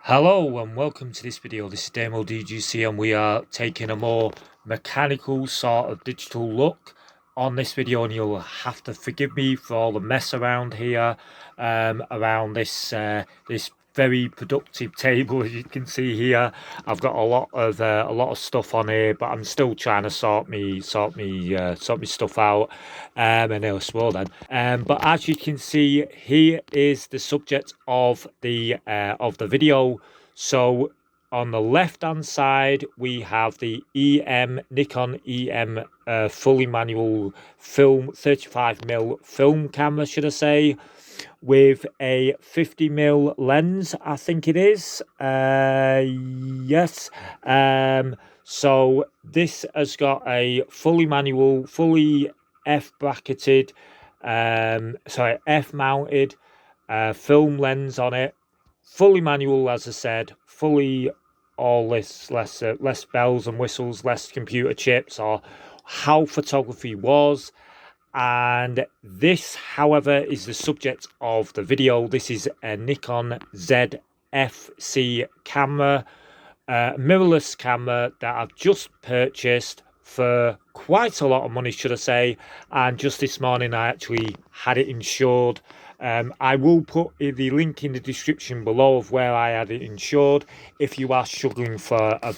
Hello and welcome to this video. This is Demo DGC and we are taking a more mechanical sort of digital look on this video, and you'll have to forgive me for all the mess around here, around this this very productive table. As you can see here, I've got a lot of stuff on here, but I'm still trying to sort me stuff out, and I'll swirl then. But as you can see, here is the subject of the video. So on the left hand side we have the Nikon EM fully manual film 35mm film camera, should I say, with a 50mm lens, I think it is. Yes. So this has got a fully manual, fully F bracketed, F mounted film lens on it. Fully manual, as I said, fully all this, less bells and whistles, less computer chips, or how photography was. And this, however, is the subject of the video. This is a Nikon Zfc camera, mirrorless camera that I've just purchased for quite a lot of money, should I say. And just this morning I actually had it insured. I will put the link in the description below of where I had it insured if you are struggling for a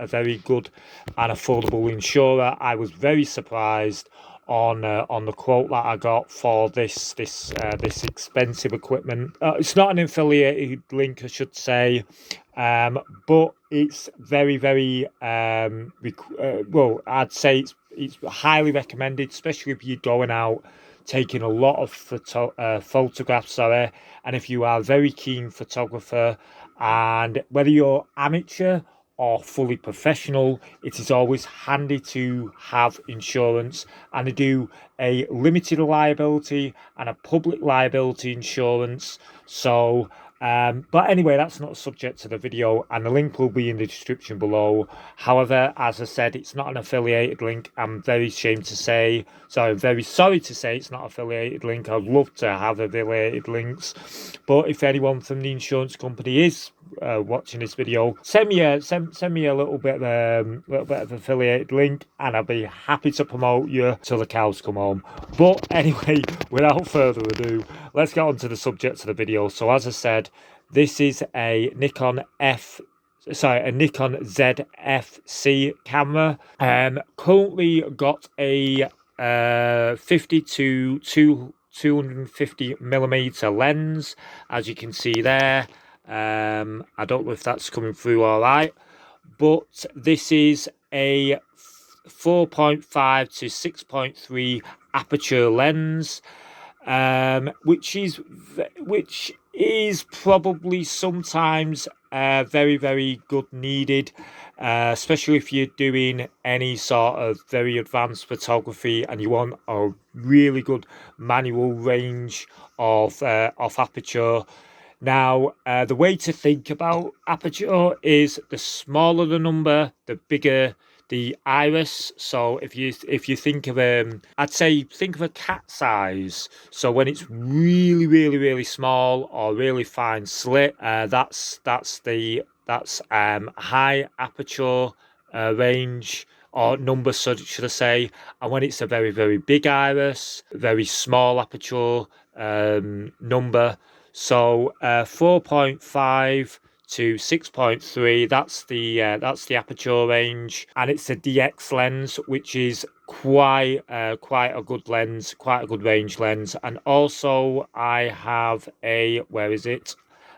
very good and affordable insurer. I was very surprised on the quote that I got for this expensive equipment. It's not an affiliated link, I should say, but it's very well, I'd say it's highly recommended, especially if you're going out taking a lot of photographs, and if you are a very keen photographer, and whether you're amateur or fully professional, it is always handy to have insurance. And they do a limited liability and a public liability insurance. So but anyway, that's not subject to the video, and the link will be in the description below. However, as I said, it's not an affiliated link. I'm very sorry to say it's not affiliated link. I'd love to have affiliated links, but if anyone from the insurance company is watching this video, send me a little bit of affiliated link, and I'll be happy to promote you till the cows come home. But anyway, without further ado, let's get on to the subject of the video. So as I said, this is a Nikon Zfc camera. Currently got a 50 to 250mm lens, as you can see there. I don't know if that's coming through all right, but this is a 4.5 to 6.3 aperture lens, which is probably sometimes very good needed, especially if you're doing any sort of very advanced photography and you want a really good manual range of aperture. Now, the way to think about aperture is the smaller the number, the bigger the iris. So if you think of I'd say think of a cat size. So when it's really small or really fine slit, that's high aperture range, or number, should I say. And when it's a very big iris, very small aperture number. So 4.5 to 6.3, that's the aperture range, and it's a DX lens, which is quite a good lens, quite a good range lens. And also I have a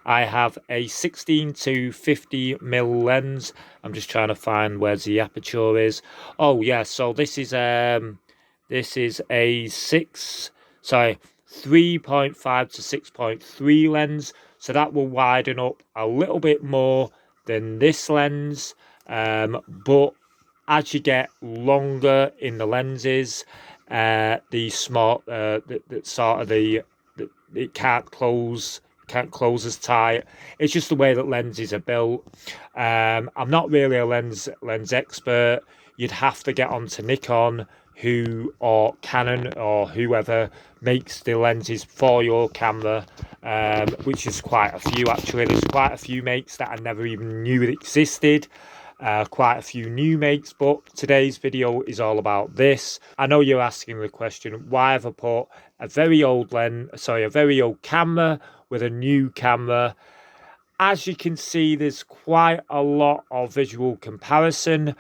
I have a 16 to 50mm lens. I'm just trying to find where the aperture is. Oh yeah, so this is a 3.5 to 6.3 lens, so that will widen up a little bit more than this lens, but as you get longer in the lenses, it can't close as tight. It's just the way that lenses are built. I'm not really a lens expert. You'd have to get onto Nikon, or Canon or whoever makes the lenses for your camera, which is quite a few actually. There's quite a few makes that I never even knew it existed. Quite a few new makes, but today's video is all about this. I know you're asking the question, why have I put a very old a very old camera with a new camera? As you can see, there's quite a lot of visual comparison.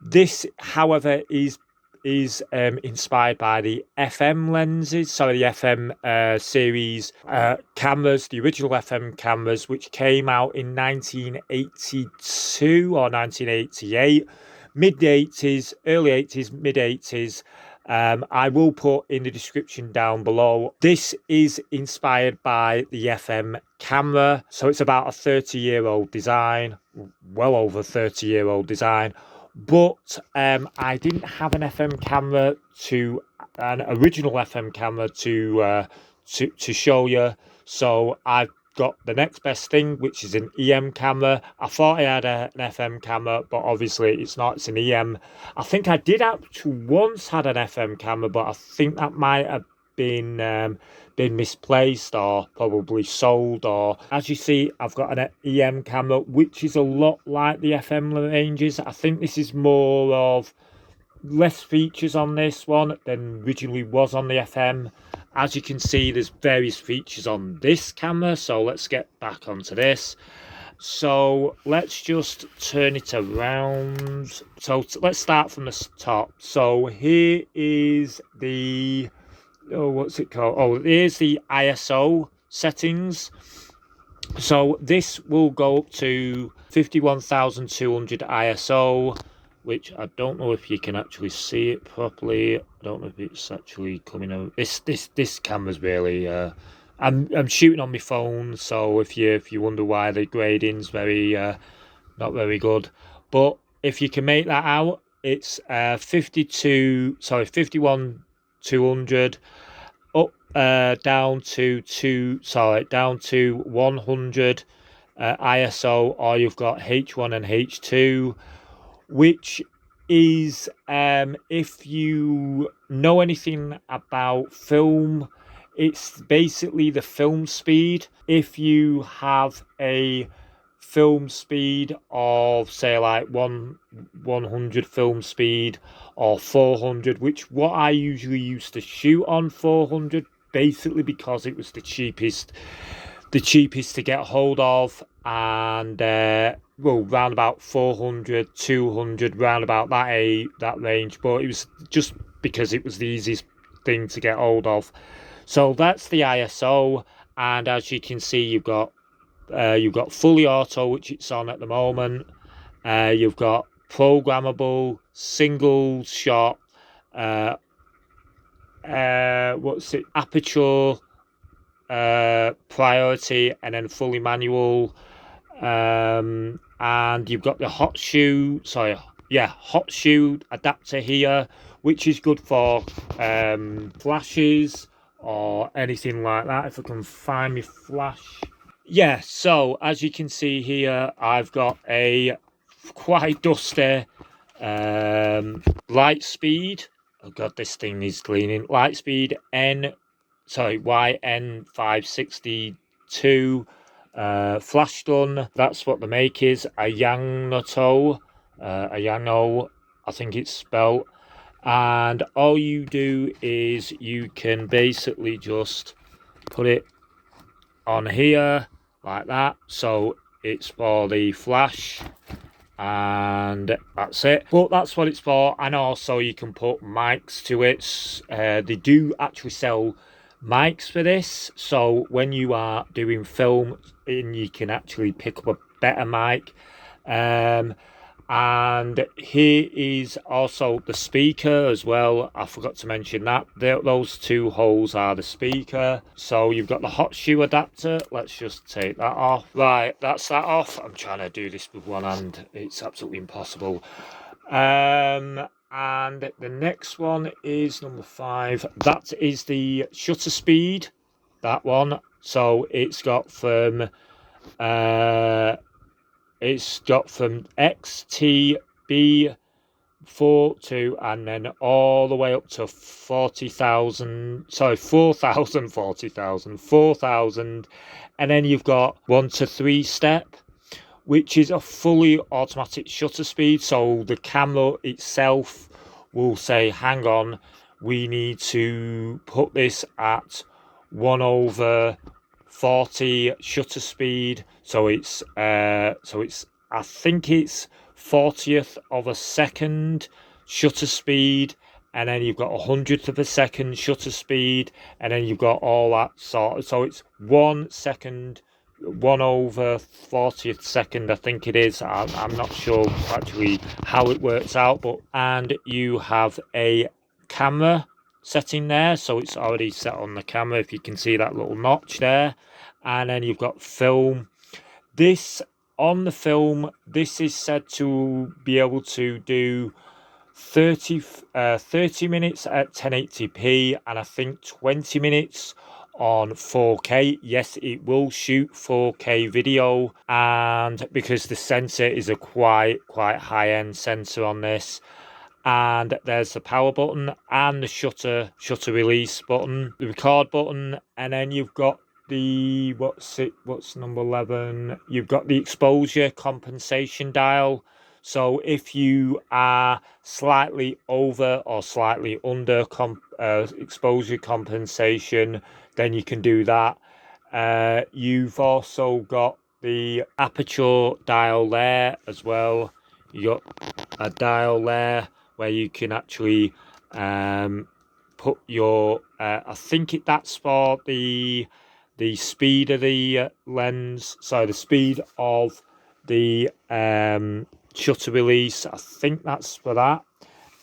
This, however, is inspired by the FM lenses, the FM series cameras, the original FM cameras, which came out in 1982 or 1988, mid-80s, early 80s, mid-80s. I will put in the description down below. This is inspired by the FM camera, so it's about a 30-year-old design, well over 30-year-old design. But I didn't have an original FM camera to show you, so I've got the next best thing, which is an EM camera. I thought I had an FM camera, but obviously it's not. It's an EM. I think I did actually once had an FM camera, but I think that might have been misplaced or probably sold. Or as you see, I've got an EM camera, which is a lot like the FM ranges. I think this is more of less features on this one than originally was on the FM. As you can see, there's various features on this camera, so let's get back onto this. So let's just turn it around. So let's start from the top. So here is the what's it called? Oh, here's the ISO settings. So this will go up to 51,200 ISO, which I don't know if you can actually see it properly. I don't know if it's actually coming out. This camera's really I'm shooting on my phone, so if you wonder why the grading's very not very good, but if you can make that out, it's 51,200 up down to 100 ISO, or you've got H1 and H2, which is if you know anything about film, it's basically the film speed. If you have a film speed of, say, like 100 film speed or 400, which what I usually used to shoot on 400, basically because it was the cheapest to get hold of, and well, round about 400, 200, round about that range, but it was just because it was the easiest thing to get hold of. So that's the ISO, and as you can see, you've got fully auto, which it's on at the moment. You've got programmable, single shot, aperture, priority, and then fully manual. And you've got the hot shoe adapter here, which is good for flashes or anything like that. If I can find my flash. Yeah, so as you can see here, I've got a quite dusty Lightspeed. Oh god, this thing is cleaning. Lightspeed YN562 flash gun. That's what the make is. A Yanoto, I think it's spelled. And all you do is you can basically just put it on here like that, so it's for the flash, and that's it. But that's what it's for. And also you can put mics to it. They do actually sell mics for this, so when you are doing film, and you can actually pick up a better mic. And here is also the speaker as well. I forgot to mention that. Those two holes are the speaker. So you've got the hot shoe adapter. Let's just take that off. Right, that's that off. I'm trying to do this with one hand. It's absolutely impossible. And the next one is number 5. That is the shutter speed. That one. So it's got from XTB and then all the way up to 40,000, sorry, 4,000, 40,000, 4,000, and then you've got 1 to 3 step, which is a fully automatic shutter speed. So the camera itself will say, hang on, we need to put this at 1/40 shutter speed. So it's I think it's 40th of a second shutter speed, and then you've got 100th of a second shutter speed, and then you've got all that sort of, so it's 1 second, 1/40th second, I think it is. I'm not sure actually how it works out, but and you have a camera setting there, so it's already set on the camera, if you can see that little notch there. And then you've got film. This on the film, this is said to be able to do 30 minutes at 1080p, and I think 20 minutes on 4K. Yes, it will shoot 4K video, and because the sensor is a quite high-end sensor on this. And there's the power button and the shutter release button, the record button, and then you've got the what's number 11, you've got the exposure compensation dial. So if you are slightly over or slightly under exposure compensation, then you can do that. You've also got the aperture dial there as well. You got a dial there where you can actually put your I think that's for the speed of the lens, so the speed of the shutter release, I think that's for that.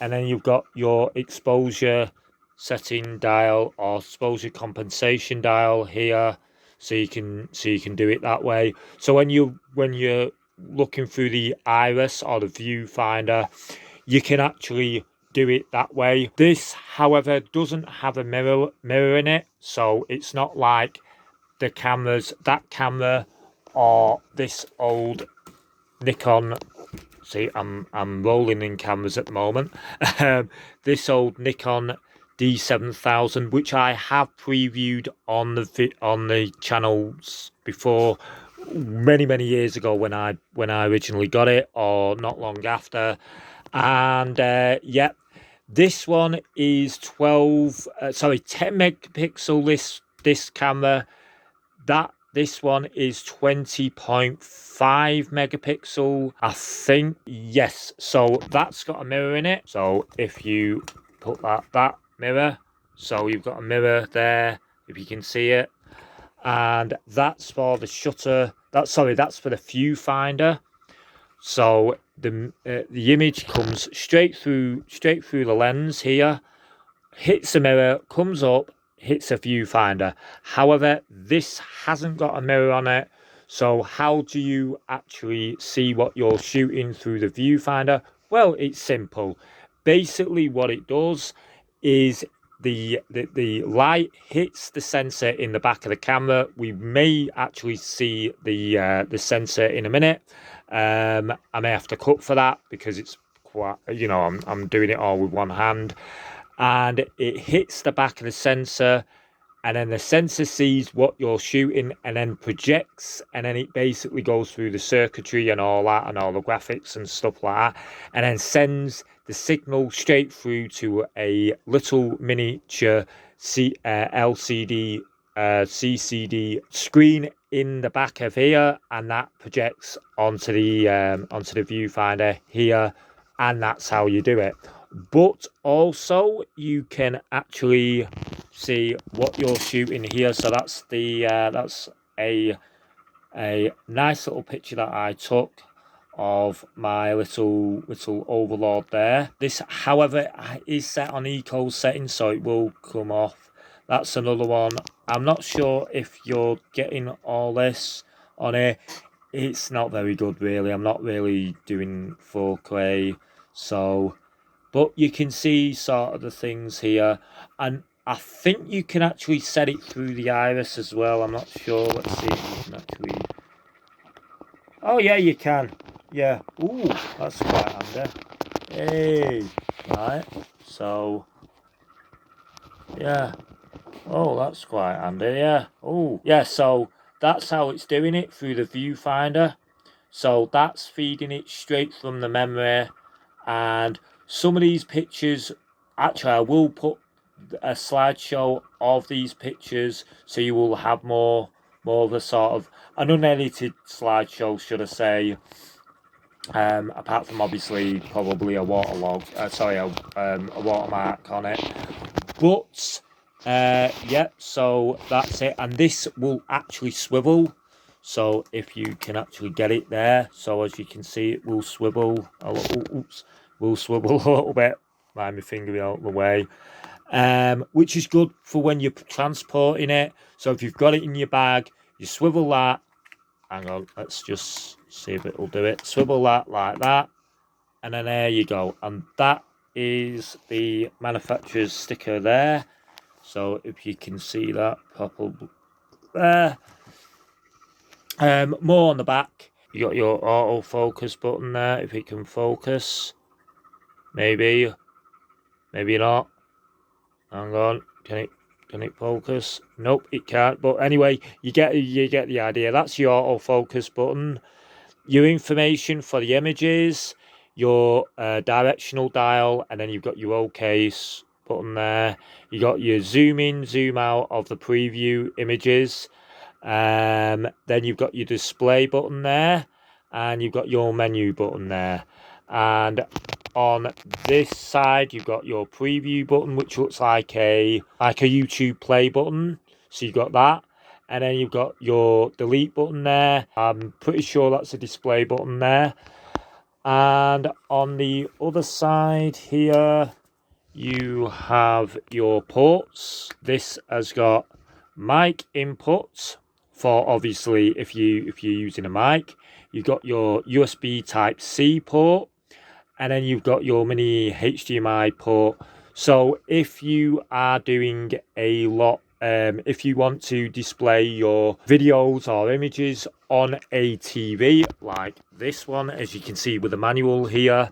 And then you've got your exposure setting dial or exposure compensation dial here, so you can do it that way. So when you're looking through the iris or the viewfinder, you can actually do it that way. This, however, doesn't have a mirror in it, so it's not like the cameras, that camera or this old Nikon. See, I'm rolling in cameras at the moment. This old Nikon D7000, which I have previewed on the channels before, many years ago when I originally got it, or not long after. And yeah, this one is 10 megapixel. This camera, this one is 20.5 megapixel, I think. Yes, so that's got a mirror in it. So if you put that mirror, so you've got a mirror there, if you can see it, and that's for the shutter. That's for the viewfinder. So the image comes straight through the lens here, hits the mirror, comes up, hits a viewfinder. However, this hasn't got a mirror on it, so how do you actually see what you're shooting through the viewfinder? Well, it's simple. Basically what it does is the light hits the sensor in the back of the camera. We may actually see the sensor in a minute. I may have to cut for that because it's quite, I'm doing it all with one hand. And it hits the back of the sensor, and then the sensor sees what you're shooting and then projects, and then it basically goes through the circuitry and all that and all the graphics and stuff like that, and then sends the signal straight through to a little miniature LCD CCD screen in the back of here, and that projects onto the viewfinder here, and that's how you do it. But also you can actually see what you're shooting here. So that's a nice little picture that I took of my little overlord there. This, however, is set on eco settings, so it will come off. That's another one. I'm not sure if you're getting all this on here. It's not very good, really. I'm not really doing 4K, so, but you can see sort of the things here, and I think you can actually set it through the iris as well. I'm not sure. Let's see if you can actually. Oh yeah, you can. Yeah. Ooh, that's quite handy. Hey, right, so yeah. Oh, that's quite handy, yeah. Oh, yeah, so that's how it's doing it through the viewfinder. So that's feeding it straight from the memory. And some of these pictures, actually, I will put a slideshow of these pictures so you will have more of a sort of an unedited slideshow, should I say. Apart from obviously probably a waterlog, a watermark on it. But yeah, so that's it, and this will actually swivel. So if you can actually get it there, so as you can see, it will swivel a little. Oops, will swivel a little bit. Mind my finger out of the way. Which is good for when you're transporting it. So if you've got it in your bag, you swivel that. Hang on, let's just see if it will do it. Swivel that like that, and then there you go. And that is the manufacturer's sticker there. So if you can see that probably there. More on the back. You got your autofocus button there. If it can focus, maybe not. Hang on, can it focus? Nope, it can't. But anyway, you get the idea. That's your autofocus button. Your information for the images, your directional dial, and then you've got your OK button there. You got your zoom in, zoom out of the preview images. Then you've got your display button there, and you've got your menu button there. And on this side, you've got your preview button, which looks like a YouTube play button. So you've got that. And then you've got your delete button there. I'm pretty sure that's a display button there. And on the other side here, you have your ports. This has got mic input for obviously if you're using a mic. You've got your USB type C port, and then you've got your mini HDMI port. So if you are doing a lot, if you want to display your videos or images on a TV like this one, as you can see with the manual here,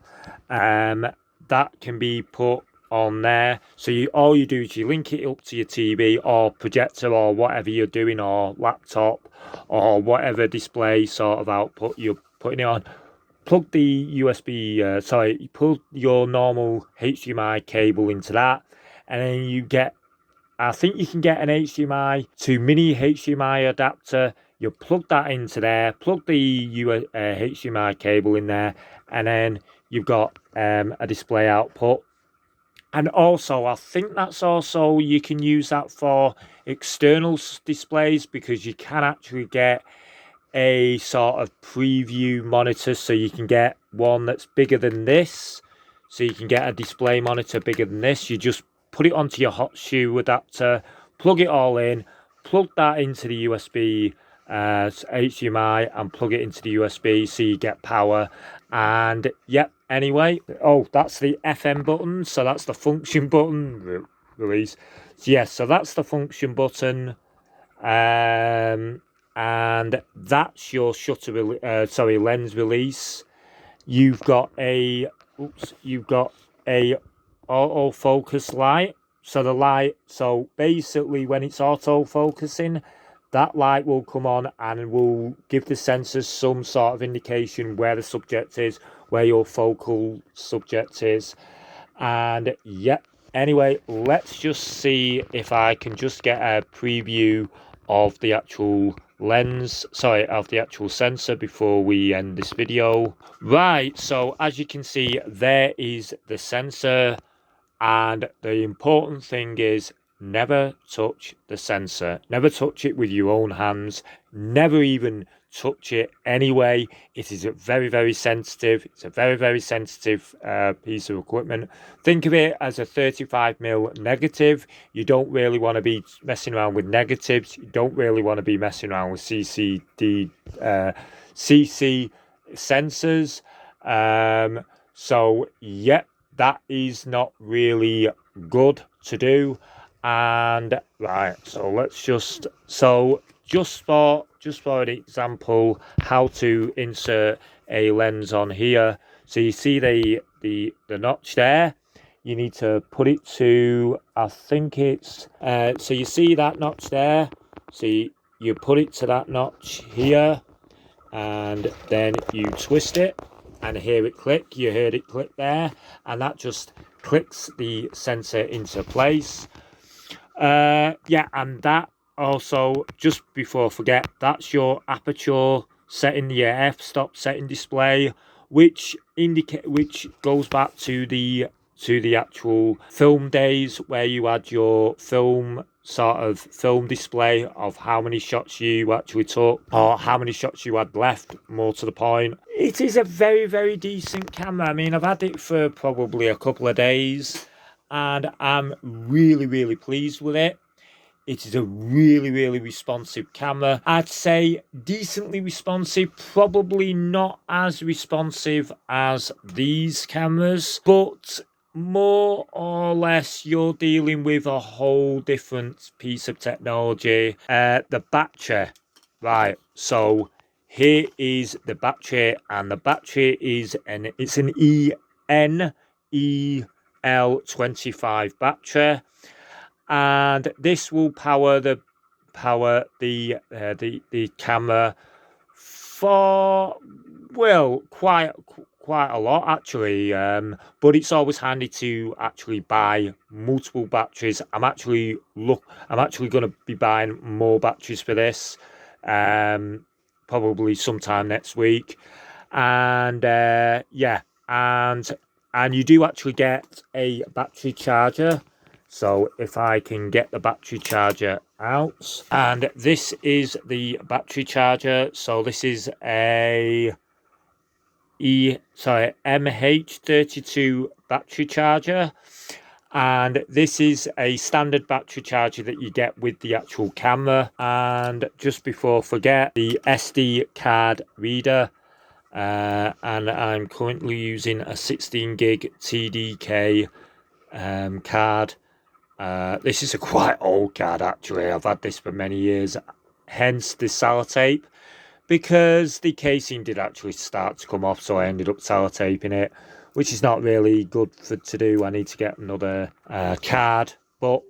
that can be put on there. So all you do is you link it up to your TV or projector or whatever you're doing, or laptop or whatever display sort of output you're putting it on. Plug the USB, plug your normal HDMI cable into that, and then you get, I think you can get an HDMI to mini HDMI adapter. You plug that into there, plug the HDMI cable in there, and then you've got a display output. And also, I think that's also, you can use that for external displays, because you can actually get a sort of preview monitor. So you can get one that's bigger than this. So you can get a display monitor bigger than this. You just put it onto your hot shoe adapter, plug it all in, plug that into the USB HDMI, and plug it into the USB so you get power. And yep, anyway, oh, that's the FM button, so that's the function button release. So yes, so that's the function button, and that's your lens release. You've got a autofocus light. So the light, so basically when it's auto-focusing, that light will come on and will give the sensors some sort of indication where the subject is, where your focal subject is. And yep, anyway, let's just see if I can just get a preview of the actual of the actual sensor before we end this video. Right, so as you can see, there is the sensor. And the important thing is, never touch the sensor. Never touch it with your own hands. Never even touch it anyway. It is very, very sensitive. It's a very, very sensitive piece of equipment. Think of it as a 35mm negative. You don't really want to be messing around with negatives. You don't really want to be messing around with CC sensors. So, yep. That is not really good to do. And right, so let's just for an example, how to insert a lens on here. So you see the the notch there. You need to put it to, I think it's, so you see that notch there? So you put it to that notch here, and then you twist it and hear it click. You heard it click there, and that just clicks the sensor into place. Yeah, and that also, just before I forget, that's your aperture setting, your f-stop setting display, which goes back to the actual film days where you had your film display of how many shots you actually took or how many shots you had left. More to the point, it is a very, very decent camera. I mean, I've had it for probably a couple of days and I'm really, really pleased with it. It is a really, really responsive camera. I'd say decently responsive, probably not as responsive as these cameras, but more or less you're dealing with a whole different piece of technology. The battery, right? So here is the battery, and the battery is an EL25 battery. And this will power the camera for, well, quite a lot actually, but it's always handy to actually buy multiple batteries. I'm actually going to be buying more batteries for this, probably sometime next week. And yeah, and you do actually get a battery charger. So if I can get the battery charger out, and this is the battery charger. So this is a MH32 battery charger, and this is a standard battery charger that you get with the actual camera. And just before I forget, the SD card reader, and I'm currently using a 16 gig TDK card. This is a quite old card actually. I've had this for many years, hence the sellotape, because the casing did actually start to come off, so I ended up sellotaping it, which is not really good to do. I need to get another card, but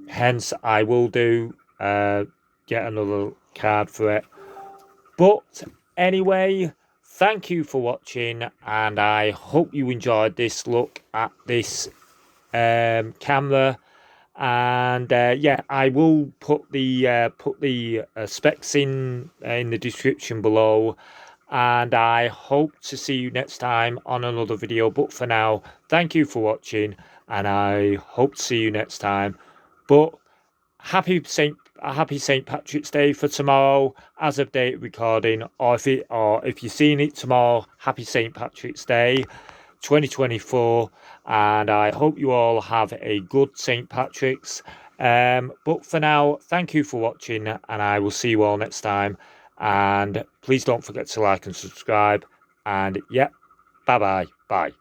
hence I will do get another card for it. But anyway, thank you for watching, and I hope you enjoyed this look at this camera. And yeah, I will put the specs in the description below, and I hope to see you next time on another video. But for now, thank you for watching, and I hope to see you next time. But happy St Patrick's Day for tomorrow as of date recording, or if you're seeing it tomorrow, happy St Patrick's Day 2024, and I hope you all have a good St. Patrick's. But for now, thank you for watching, and I will see you all next time. And please don't forget to like and subscribe. And yeah, bye bye.